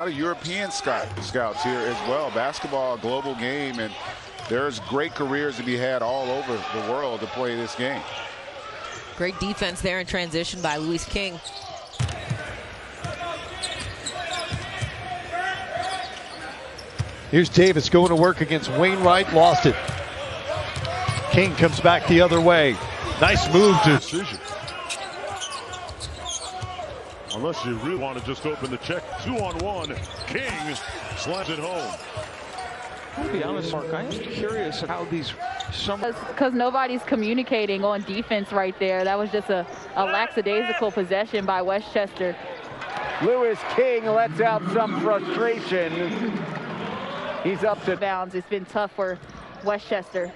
A lot of European scouts here as well. Basketball, a global game, and there's great careers to be had all over the world to play this game. Great defense there in transition by Louis King. Here's Davis going to work against Wainwright, lost it. King comes back the other way. Nice move to decision. Unless you really want to just open the check, 2-on-1, King slams it home. To be honest, Mark, I'm curious how these because nobody's communicating on defense right there. That was just a lackadaisical possession by Westchester. Louis King lets out some frustration. He's up to bounds. It's been tough for Westchester.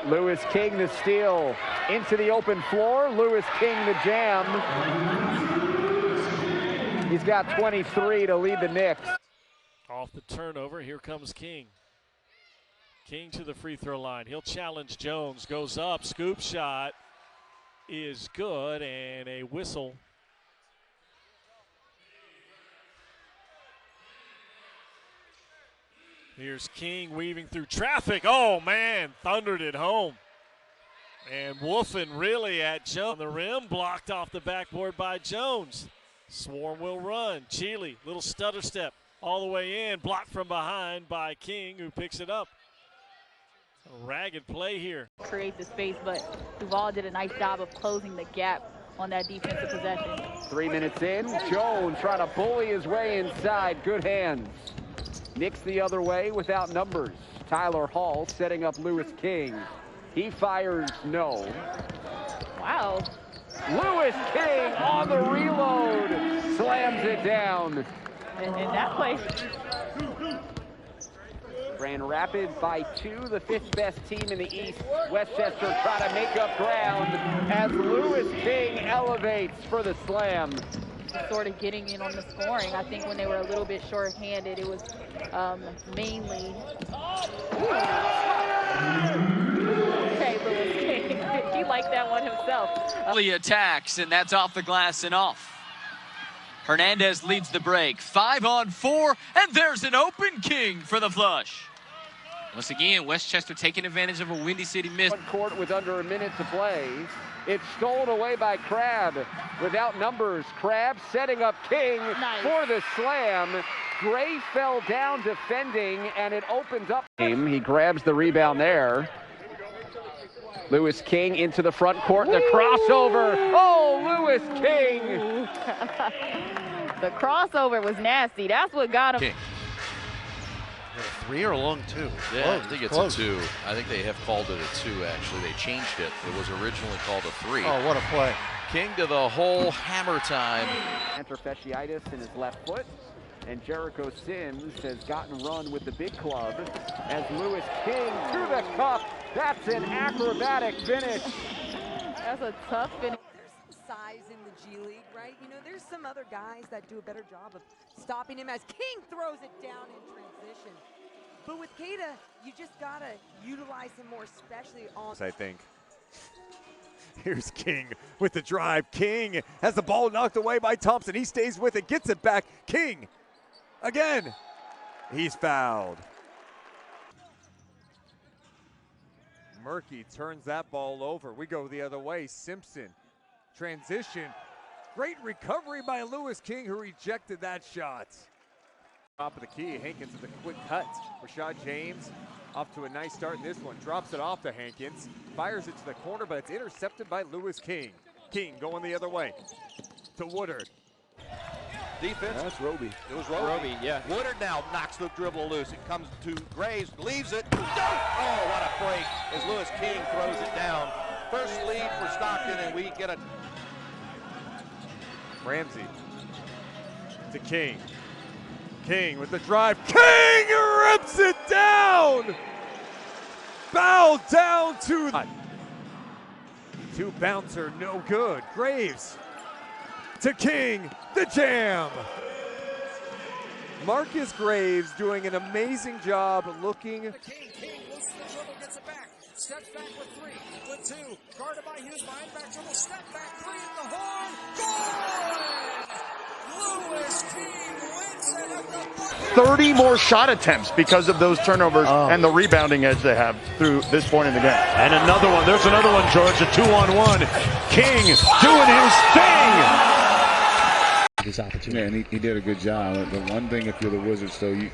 Louis King the steal into the open floor. Louis King the jam. He's got 23 to lead the Knicks. Off the turnover, here comes King. King to the free throw line. He'll challenge Jones. Goes up. Scoop shot is good, and a whistle. Here's King weaving through traffic. Oh, man, thundered it home. And woofing really at Jones. The rim blocked off the backboard by Jones. Swarm will run. Cheely, little stutter step all the way in. Blocked from behind by King, who picks it up. A ragged play here. Create the space, but Duval did a nice job of closing the gap on that defensive possession. 3 minutes in, Jones trying to bully his way inside. Good hands. Knicks the other way without numbers. Tyler Hall setting up Louis King. He fires no. Wow. Louis King on the reload. Slams it down. And that play. Grand Rapids by 2, the 5th best team in the East. Westchester trying to make up ground as Louis King elevates for the slam. Sort of getting in on the scoring. I think when they were a little bit short-handed, it was mainly. Okay, Louis King. He liked that one himself. He attacks, and that's off the glass and off. Hernandez leads the break. 5-on-4, and there's an open King for the flush. Once again, Westchester taking advantage of a Windy City miss. Court with under a minute to play. It's stolen away by Crabb. Without numbers, Crabb setting up King for the slam. Gray fell down defending, and it opens up. He grabs the rebound there. Louis King into the front court. The crossover. Oh, Louis King. The crossover was nasty. That's what got him. King. A 3 or a long 2? Yeah, close, I think it's close. a 2. I think they have called it a 2, actually. They changed it. It was originally called a 3. Oh, what a play. King to the hole, hammer time. Fasciitis in his left foot. And Jericho Sims has gotten run with the big club as Louis King to the cup. That's an acrobatic finish. That's a tough finish. There's some size in the G League, right? You know, there's some other guys that do a better job of stopping him as King throws it down in transition. But with Keita, you just got to utilize him more, especially on. I think. Here's King with the drive. King has the ball knocked away by Thompson. He stays with it, gets it back. King again. He's fouled. Murky turns that ball over. We go the other way. Simpson, transition. Great recovery by Louis King, who rejected that shot. Top of the key, Hankins with a quick cut. Rashad James off to a nice start in this one. Drops it off to Hankins. Fires it to the corner, but it's intercepted by Louis King. King going the other way to Woodard. Defense. That's Roby. It was Roby, yeah. Woodard now knocks the dribble loose. It comes to Graves, leaves it. Oh, what a break as Louis King throws it down. First lead for Stockton, and we get a. Ramsey to King. King with the drive. King rips it down! Bow down to the. Two bouncer, no good. Graves to King, the jam. Marcus Graves doing an amazing job looking. King loses the dribble, gets it back. Steps back with 3, with 2. Guarded by Hughes, behind back dribble, step back 3 in the horn. Goal! Lewis King wins it at the buzzer. 30 more shot attempts because of those turnovers and the rebounding edge they have through this point in the game. And another one. There's another one, George. A 2-on-1. King doing his thing. This opportunity. Yeah, and he did a good job. The one thing, if you're the Wizards, though, you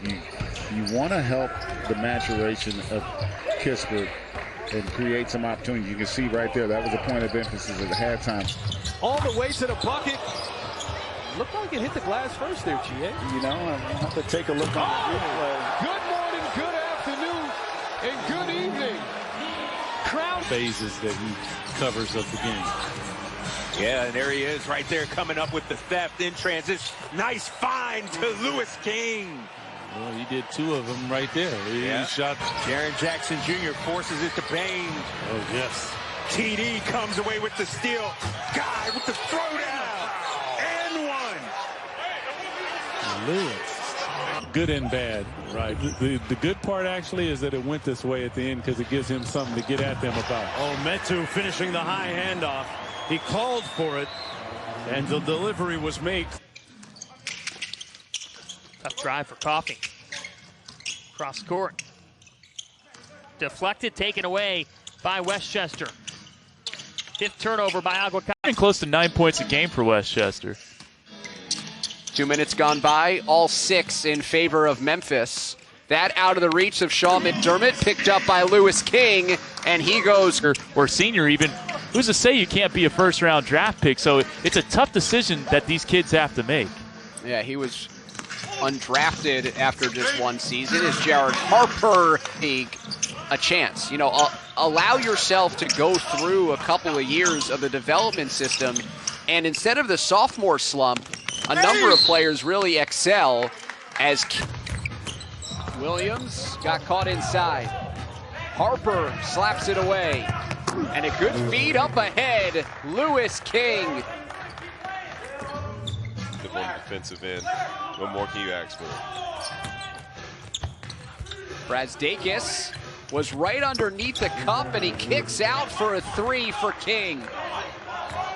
want to help the maturation of Kispert and create some opportunities. You can see right there, that was a point of emphasis at the halftime. All the way to the bucket. Looked like it hit the glass first there, G.A. You know, I'll have to take a look on the replay. Good morning, good afternoon, and good evening. Crowd phases that he covers of the game. Yeah, and there he is right there coming up with the theft in transition. Nice find to Lewis King. Well, he did two of them right there. He shot. Jaren Jackson Jr. forces it to Bain. Oh, yes. TD comes away with the steal. Guy with the throwdown. And one. Lewis. Good and bad, right? The good part actually is that it went this way at the end because it gives him something to get at them about. Oh, Metu finishing the high handoff. He called for it, and the delivery was made. Tough drive for Coffey. Cross court. Deflected, taken away by Westchester. Fifth turnover by Aguacate. Close to 9 points a game for Westchester. 2 minutes gone by, all 6 in favor of Memphis. That out of the reach of Sean McDermott, picked up by Lewis King, and he goes. Or senior even. Who's to say you can't be a first-round draft pick? So it's a tough decision that these kids have to make. Yeah, he was undrafted after just one season. Is Jared Harper a chance? You know, allow yourself to go through a couple of years of the development system, and instead of the sophomore slump, a number of players really excel as Williams got caught inside. Harper slaps it away. And a good feed up ahead. Lewis King. The one defensive end. What more can you ask for? Brazdakis was right underneath the cup, and he kicks out for a 3 for King.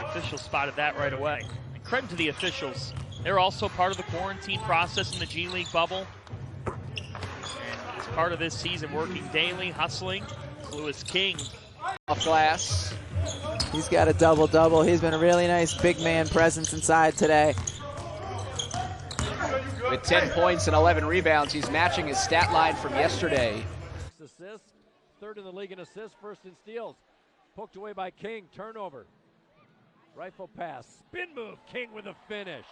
Officials spotted that right away. And credit to the officials. They're also part of the quarantine process in the G League bubble. And as part of this season, working daily, hustling. Lewis King. Off glass. He's got a double-double. He's been a really nice big man presence inside today. With 10 points and 11 rebounds, he's matching his stat line from yesterday. Assists, third in the league in assists, first in steals. Poked away by King, turnover. Rifle pass, spin move, King with a finish.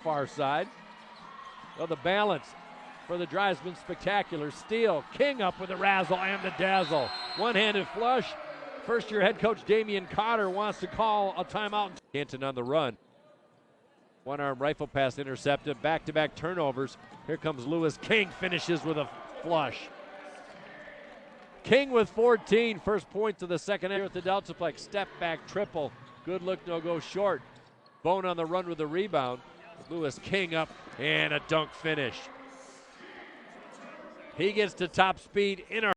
Far side. Well, the balance for the drive's been spectacular. Steal, King up with the razzle and the dazzle. One-handed flush. First-year head coach Damian Cotter wants to call a timeout. Canton on the run. One-arm rifle pass intercepted. Back-to-back turnovers. Here comes Lewis King, finishes with a flush. King with 14, first point to the second here at the Deltaplex. Step back triple. Good look, no go short. Bone on the run with the rebound. Lewis King up and a dunk finish. He gets to top speed in our